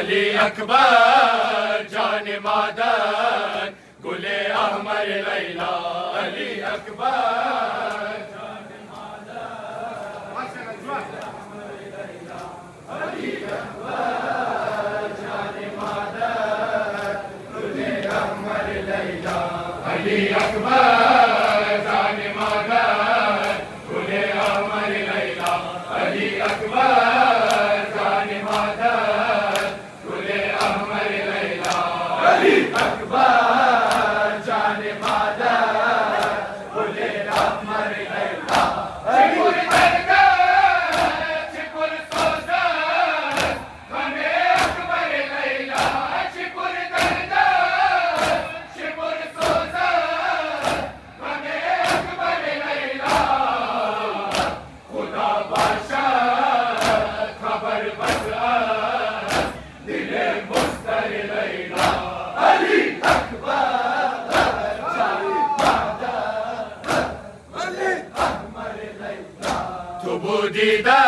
अली अकबर जाने मादर गुले अहमर लैला अली अकबर जाने मादर अली अकबर जाने मादर गुले अहमर लैला अली अकबर जाने मादर गुले अहमर लैला अली अकबर जाने मादर अली अकबर जाने मादर गुले अहमर लैला चिपुर दरगाह चिपुर सोज़र गमे अकबर लैला चिपुर दरगाह चिपुर सोज़र गमे अकबर लैला खुदा बादशाह खबर बस दिले मुस्तर लैला अली अकबर जाने मादर गुले अहमर लैला तुबूदीदा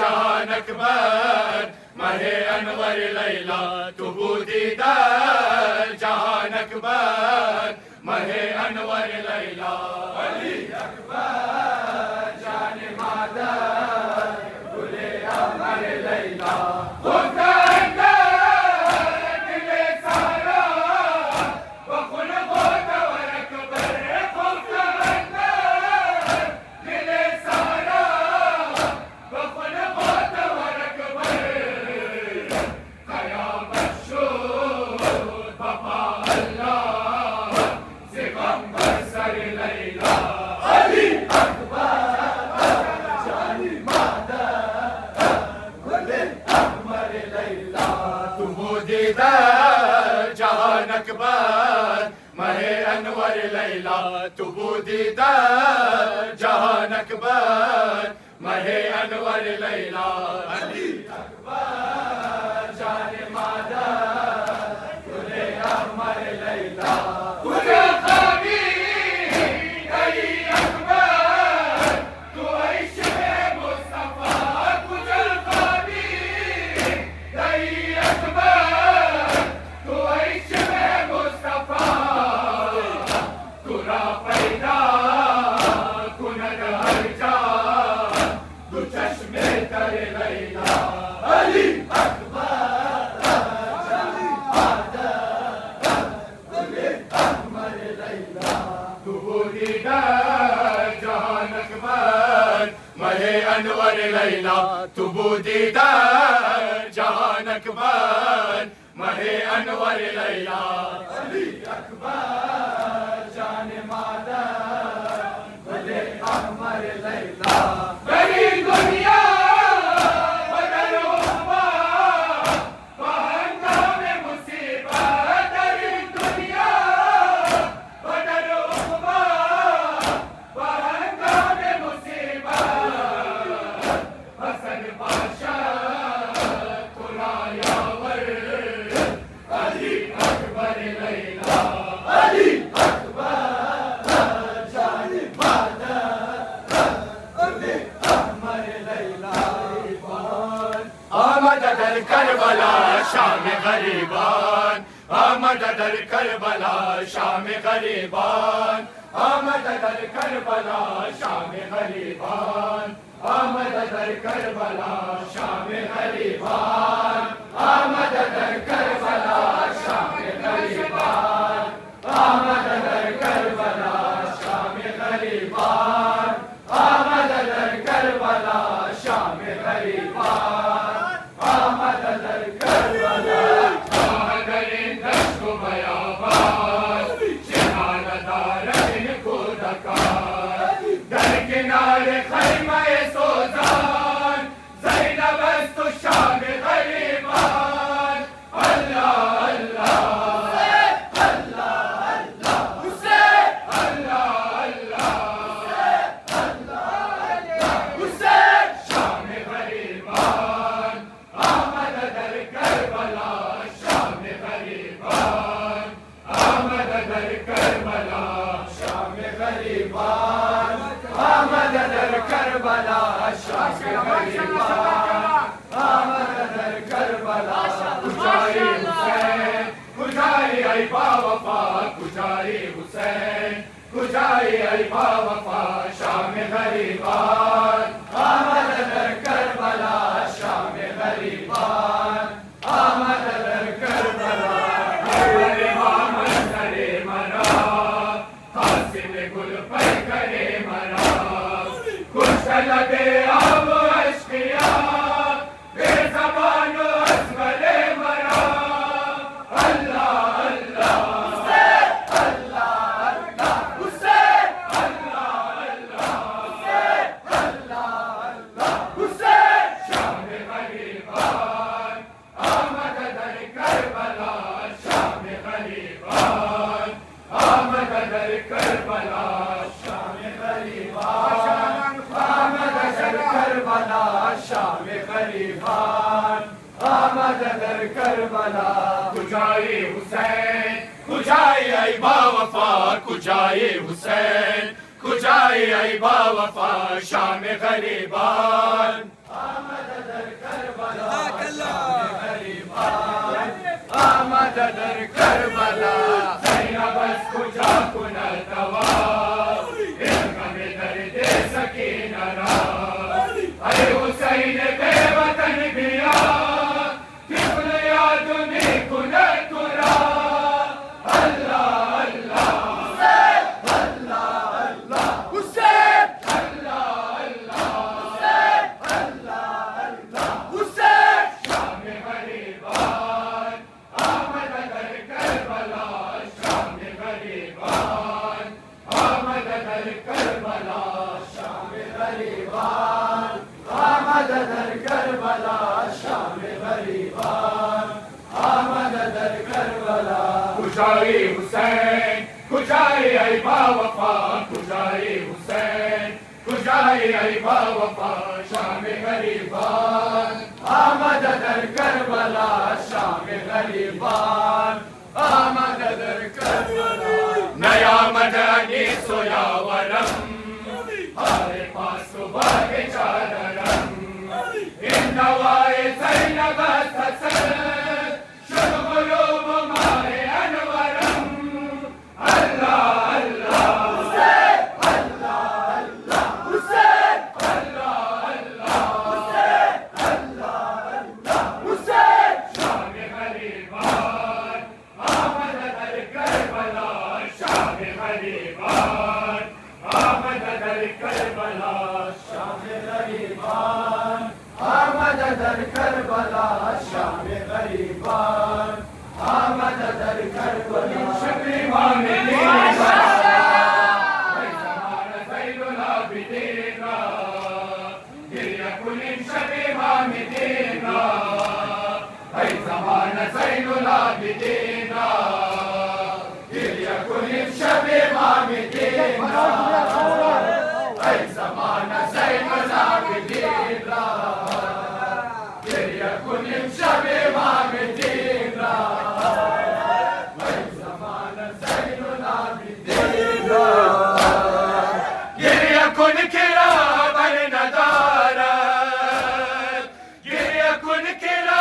जहान अकबर महे अनवर लैला तुबूदीदा जहान अकबर महे अनवर लैला अली अकबर जाने मादर गुले अहमर लैला जहान अकबर महे अनवर लैला तुबूदीदा जहान अकबर महे अनवर लैला अली अकबर जाने मादर गुले अहमर लैला जहान अकबर महे अनवर लैला तुबूदीदा जहान अकबर महे अनवर लैला अली अकबर जाने मादर गुले अहमर लैला मेरी दुनिया करबला शाम गरीबान, आमद दर करबला शाम गरीबान, आमद दर करबला शाम गरीबान, आमद दर करबला शाम गरीबान, आमद दर करबला शाम गरीबान, आमद दर करबला शाम गरीबान, आमद दर करबला शाम गरीबान, आमद दर करबला आदरिन दस्तु बयाबान, शहादत रबिन को दकार, दर किनारे खैमे सोजान, ज़ैनब अस्तु शाम गरीबान, अल्लाह अल्लाह आमद दर करबला शाम गरीबान, आमद दर करबला कुजाई हुसैन, कुजाई आई बावफा, कुजाई हुसैन, कुजाई आई बावफा शाम गरीबान, आमद दर करबला शाम गरीबान, आमद दर करबला करे मरा, हासिल गुल पर करे मरा, कुछ लगे आब अश्किया, बेज़बान असगरे मरा, अल्लाह अल्लाह अल्लाह अल्लाह हुसैन, अल्लाह अल्लाह अल्लाह अल्लाह हुसैन, शाम गरीबान, आमद दर करबला शाम गरीबान, आमद दर करबला शाम गरीबान, आमद दर करबला शाम गरीबान, आमद दर करबला कुजाई हुसैन, कुजाई आई बावफा, कुजाई हुसैन, कुजाई आई बावफा शाम गरीबान, आमद दर करबला शाम गरीबान, आमद दर करबला ज़ैनब कुजा कुना तवा, इल्म में दर्द सकीना रा, अरे हुसैन बेवतन बिया, तिफ्ल याद में कुना तुरा, अल्लाह अल्लाह अल्लाह अल्लाह हुसैन, अल्लाह अल्लाह अल्लाह अल्लाह हुसैन, शाम गरीबान, आमद दर करबला शाम गरीबान, आमद दर करबला शाम गरीबान, आमद दर करबला शाम गरीबान, आमद दर करबला कुजाई हुसैन, कुजाई आई बावफा, कुजाई हुसैन, कुजाई आई बावफा शाम गरीबान, आमद दर करबला शाम गरीबान, आमद दर करबला नया मदनी सोया वरम, हरे पास सुबह के चादरम, इन नवाए ज़ैनब ससर, शुगुरूब मारे अनवरम, अल्लाह अल्लाह अल्लाह अल्लाह हुसैन, अल्लाह अल्लाह अल्लाह अल्लाह हुसैन, शाम गरीबान, आमद दर करबला शाम गरीबान, आमद दर करबला शाम गरीबान, आमद दर करबला शाम गरीबान, आमद दर करबला शकीमान नीला, ज़मान ज़ैनुल आबिदीन, गिरिया कुलिन शकीमान नीला, ज़मान ज़ैनुल आबिदीन, गिरिया कुलिन शकीमान नीला, ज़मान ज़ैनुल आबिदीन, गिरिया कुलिन शकीमान नीला, ज़मान ज़ैनुल आबिदीन, गिरिया कुन किरा बन नदारत, गिरिया कुन किरा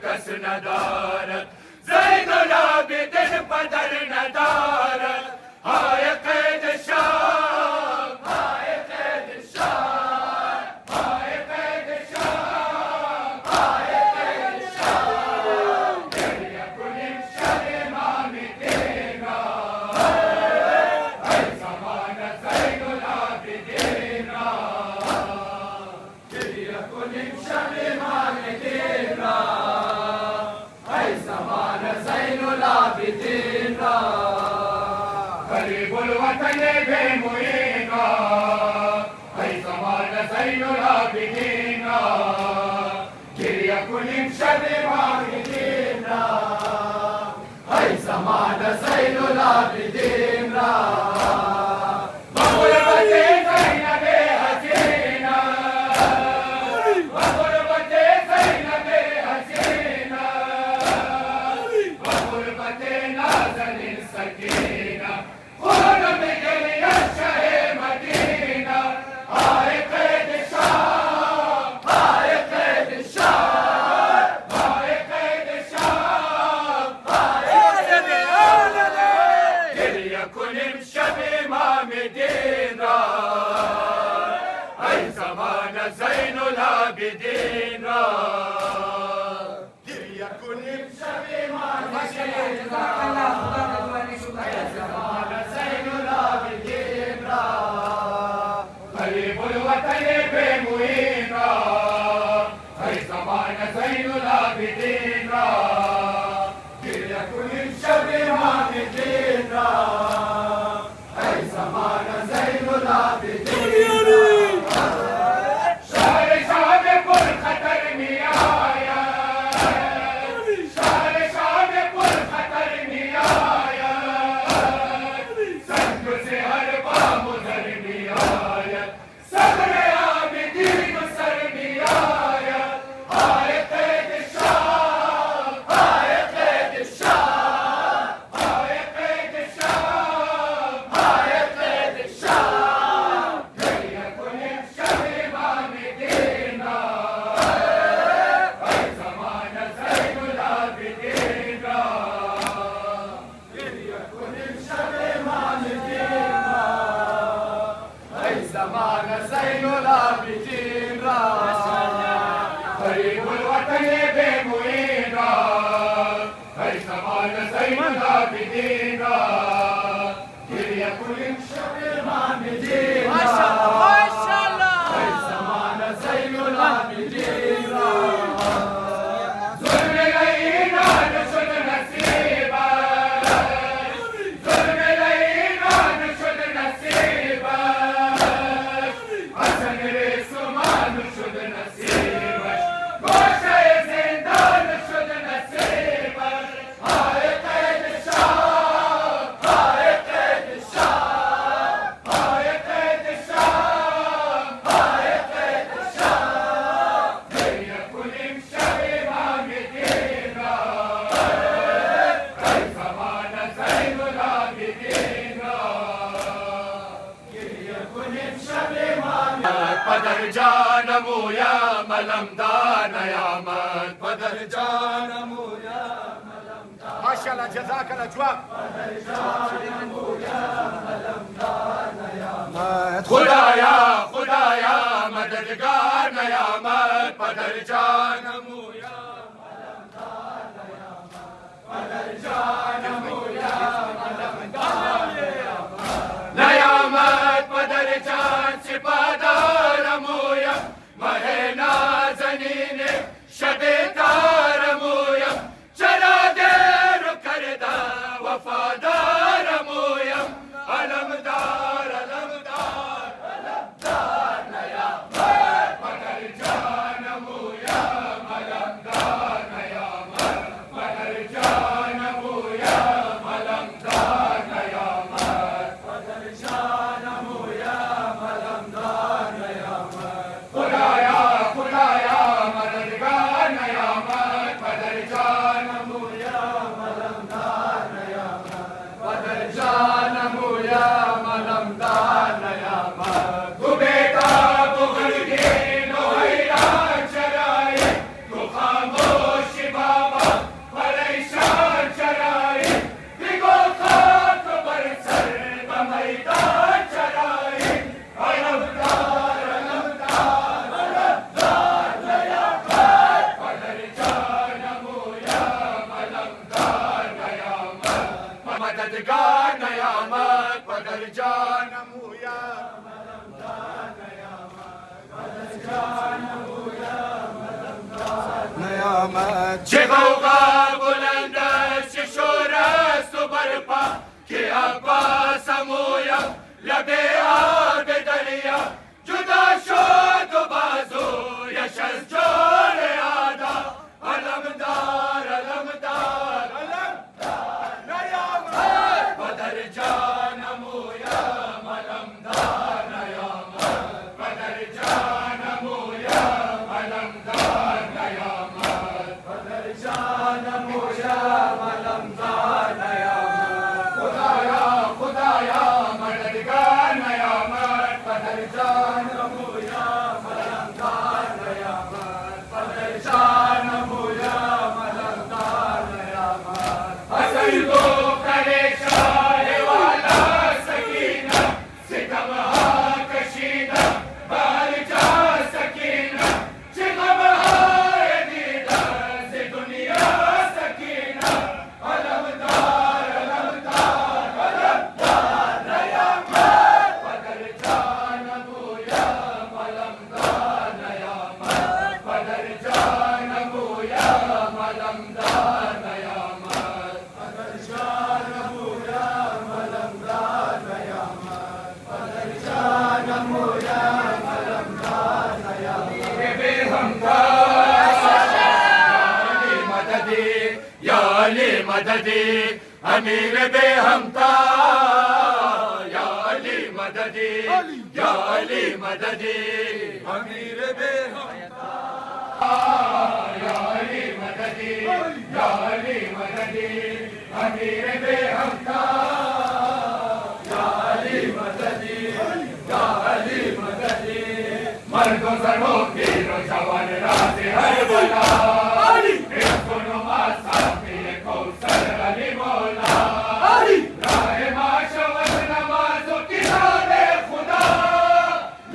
कस ندارت زین العابدین پدر ندارد های قید شام های قید شام های قید شام های قید شام گریه کنیم شب امام دین را ای زمان زین العابدین را گریه کنیم شب امام دین را ای زمان زین العابدین را غریب الوطن بے معین را ای زمان زین العابدین را گریه کنیم شب امام دین را ای زمان زین العابدین را بغربت زینب حسینہ بغربت زینب حسینہ بغربت نازنین سکینہ خون میں گلیہ شہ مدینہ آئے قید شام آئے قید شام آئے قید شام آئے قید شام گریہ کنیم شب امام دین را ای زمان زین العابدین را گریہ کنیم شب امام دین را زمان زین العابدین را غریب الوطن بے معین را ای زمان زین العابدین را گریہ کنیم شب امام دین را ای زمان زین العابدین را شهر شام پر خطر می آید شهر شام پر خطر می آید سنگ سے ہر بام ادھر می آید صبر عابدین سر می آید آئے قید شام آئے قید شام آئے قید شام آئے قید شام گریہ کنیم شب امام دین را ای زمان زین العابدین را گریہ کنیم شب امام دین را ای زمان زین العابدین را غریب الوطن بے معین را ای زمان زین العابدین را گریہ کنیم شب امام دین را ای زمان زین العابدین را ظلم لعینان شد نصیبت ظلم لعینان شد نصیبت حسن رسومان شد نصیبش گوشه زندان شد نصیبش آئے قید شام آئے قید شام آئے قید شام آئے قید شام گریہ کنیم شب امام دین را ای زمان زین العابدین را گریہ کنیم شب امام پدر جانم یا ملمدان یامد پدر جانم یا ماشاءالله جزاك الاجواء خدایا خدایا مددگار نیامد پدر جانم یا پدر جانم یا نیامد پدر جان سپادارم یا مه نازنین شب تارم یا چرا دیر کرده وفادارم یا علمدار علمدار علمدار نیامد پدر جانم یا علمدار نیامد پدر جانم یا علمدار نیامد پدر جانم یا علمدار نیامد خدایا خدایا مددگار نیامد پدر جانم یا علمدار نیامد پدر جانم یا मददगार नयामत पदर जानमूया नयामत चिगौगा बुलंद शिशोर सुबरपा के अब्बास समूया लबे आग दरिया जुदा शोद बाजू यशस जोर आदा अलमदार अलमदार अलमदार नयामत पदर जानमूया अलमदार नयामत पदर जानमूया अलमदार नयामत पदर जानमूया अलमदार नयामत खुदाया खुदाया मददगार नयामत पदर जानमूया अलमदार नयामत पदर जानमूया अलमदार नयामत हसन को करे शाह वाला सकीना सितम कशीदा बाहर जा सकीना चिगम दीदा से दुनिया सकीना अलमदार अलमदार अलमदार नयामत पदर जानमूया अलमदार नयामत पदर जानमूया अलमदार नयामत पदर जानमूया अलमदार नयामत पदर जानमूया अलमदार नयामत बेहमदा या अली मददी अमीर बेहमदा या अली मददी या अली मददी अमीर बेहमदा या अली मददी या अली मददी अमीर बेहमदा या अली मददी या अली मददी मर्दों सरों वीरों जवान राज़े हर बला दोनों मासा मेरे कौसर अली मौला राह माशवत नमाज़ों की राहे खुदा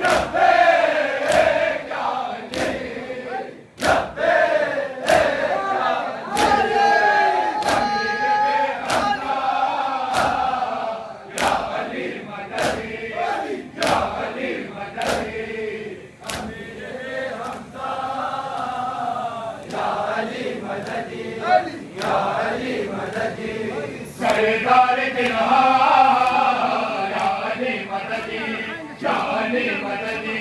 लब्बैक या अली लब्बैक या अली अमीर बेहमदा या अली मददी या अली मददी अमीर बेहमदा या अली मददी या अली मददी सरदार दिलहा या अली मददी या अली मददी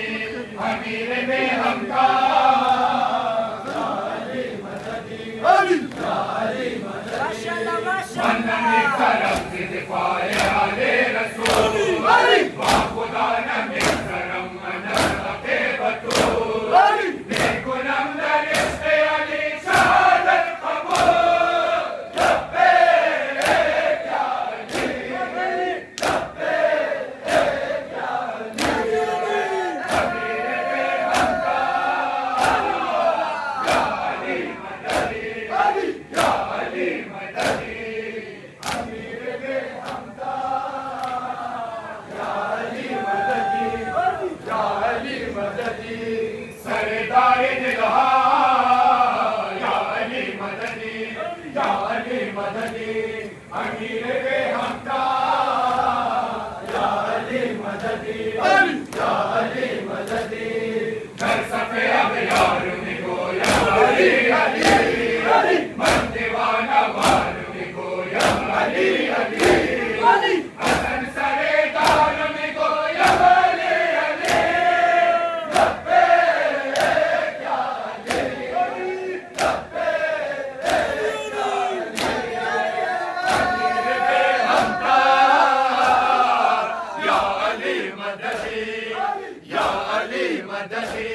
अमीर बेहमदा या अली मददी या अली मददी मनने करम से दिफाए आले रसूल वा खुदा नमे करम मनके बतूल बेगुनाह दरिश्ते अली शादत कबूल लब्बैक या अली लब्बैक या अली अमीर बेहमदा या अली मददी या अली मददी अमीर बेहमदा या अली मददी या अली मददी सरदार दिलहा या अली मददी या अली मददी अमीर बेहमदा या अली मददी या अली मददी घर सफे अब यार में गोया अली अली अली मन दीवाना वार में गोया अली अली अली हसन सरेदार में गोया अली अली लब्बैक या अली लब्बैक या अली अमीर बेहमदा या अली मददी या अली मददी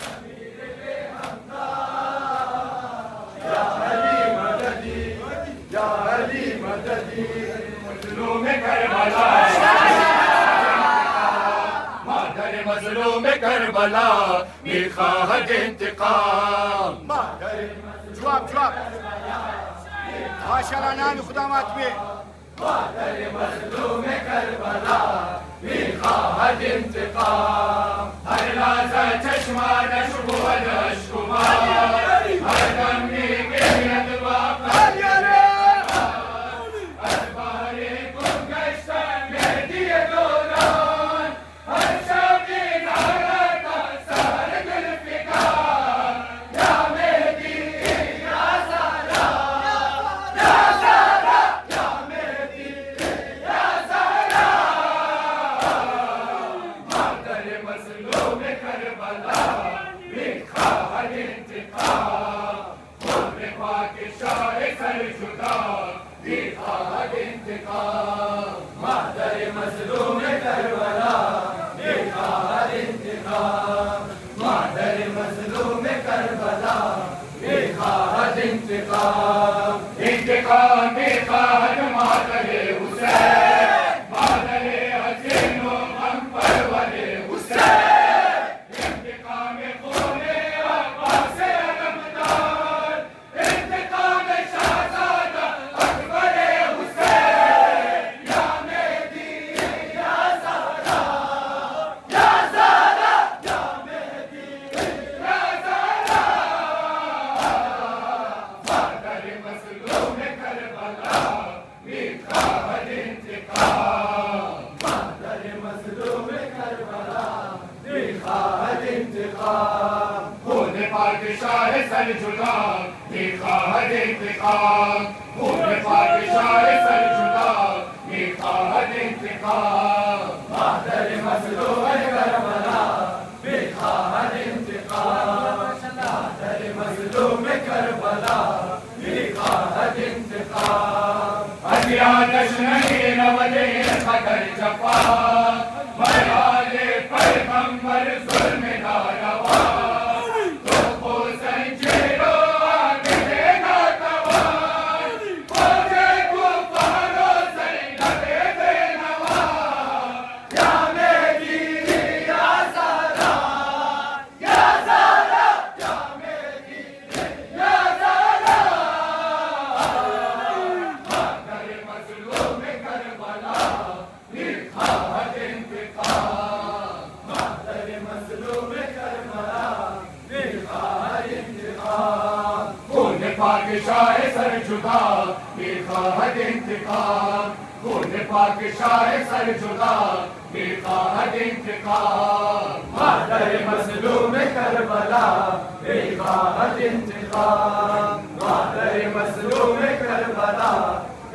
अमीर बेहमदा या अली मददी या अली मददी मजलूम करबला मादर मजलूम करबला मिखाहद इंतकाम मादर جواب جواب माशाल्लाह नाम खुदामत में मादर मजलूम करबला मिखाहद इंतकाम हर लाज़ा चश्मा नशबु अशकुमा हर दम नीके अदवा सर जुदा बेखाहद इंतकाम खून पाकिशाह सर जुदा बेखाहद इंतकाम मादर मज़लूम करबला बेखाहद इंतकाम मादर मज़लूम करबला बेखाहद इंतकाम अजिया जश्न-ए नवले क़दर जफ़ा मयाले पैगंबर ज़ुल्म नारवा तो को संजेरो आगे देना तवा खोजे कुफारो ज़ैनबे बेनवा या मेरी या ज़ारा या ज़ारा या मेरी या ज़ारा मादर मज़लूम करबला बेखाहद इंतकाम मादर मज़लूम करबला बेखाहद इंतकाम खून पाकिशाह सर जुदा बेखाहद इंतकाम खून पाकिशाह सर जुदा बेखाहद इंतकाम मादर मज़लूम करबला बेखाहद इंतकाम मादर मज़लूम करबला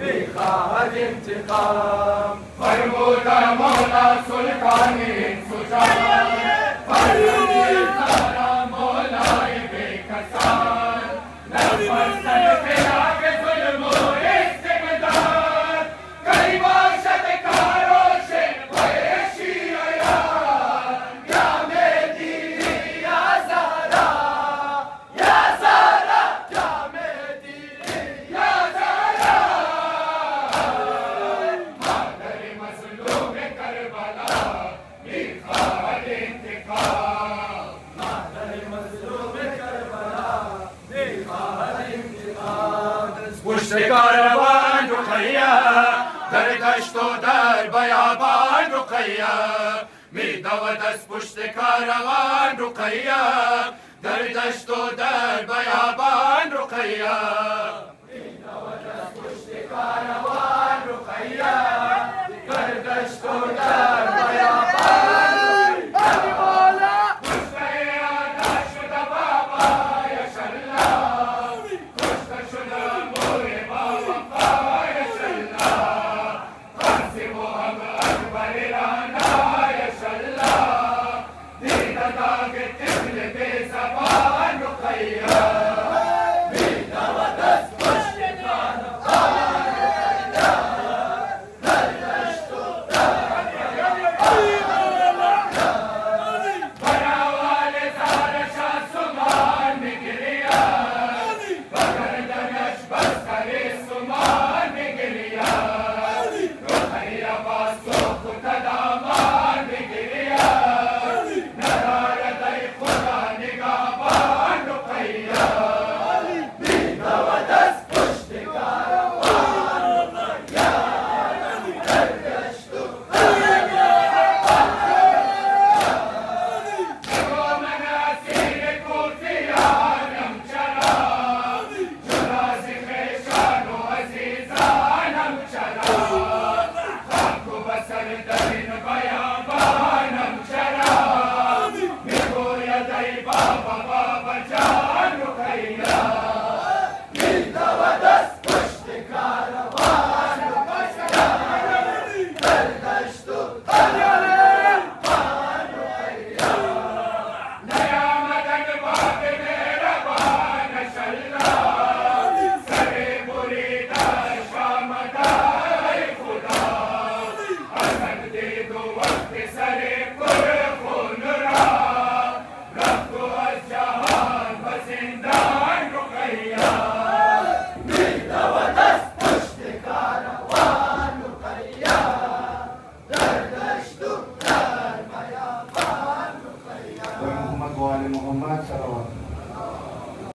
बेखाहद इंतकाम फरमूदा मौला सुल्ताने सुजा फरमूदा मौला बेकसान नफसन पे आगे जुल्म इस्तिबदाद कई बाशत कारो से पैशी आया या मेरी या ज़ारा या ज़ारा या मेरी या ज़ारा मादर मज़लूम करबला बेखाहद इंतकाम मादर मज़लूम करबला बेखाहद इंतकाम पुश्त कारवान रुक़ैया दर दश्त व दर बयाबान रुक़ैया मीदा व दस्त पुश्त कारवान रुक़ैया दर दश्त व दर बयाबान रुक़ैया मीदा व दस्त पुश्त कारवान रुक़ैया दर दश्त व दर बयाबान रुक़ैया पुश्त आदाशुदा बाबा यशल्ला पुश्त शुदा मोरे बाबा यशल्ला कासिम व हम अकबर राना यशल्ला दीदा दागे तिल बेज़बान रुक़ैया मीदा व दस्त पुश्त कारवान रुक़ैया दर दश्त व दर बना वाले ज़ारा शाह सुमान में गिरिया बगर दनश बस करे सुमान में गिरिया रुक़ैया बासो खुदामान में गिरिया नरार दई खुदा निगाहबान रुक़ैया मीदा व दस्त पुश्त कारवान रुक़ैया दर दश्त व जो मनासीर कोफियानम चला जुराज़िक़े शान व अज़ीज़ानम चला खाक बसर दरिन बयाबानम चला मिगोया दई बाबा बाबा जान रुक़ैया मीदा व दस्त पुश्त कारवान रुक़ैया दर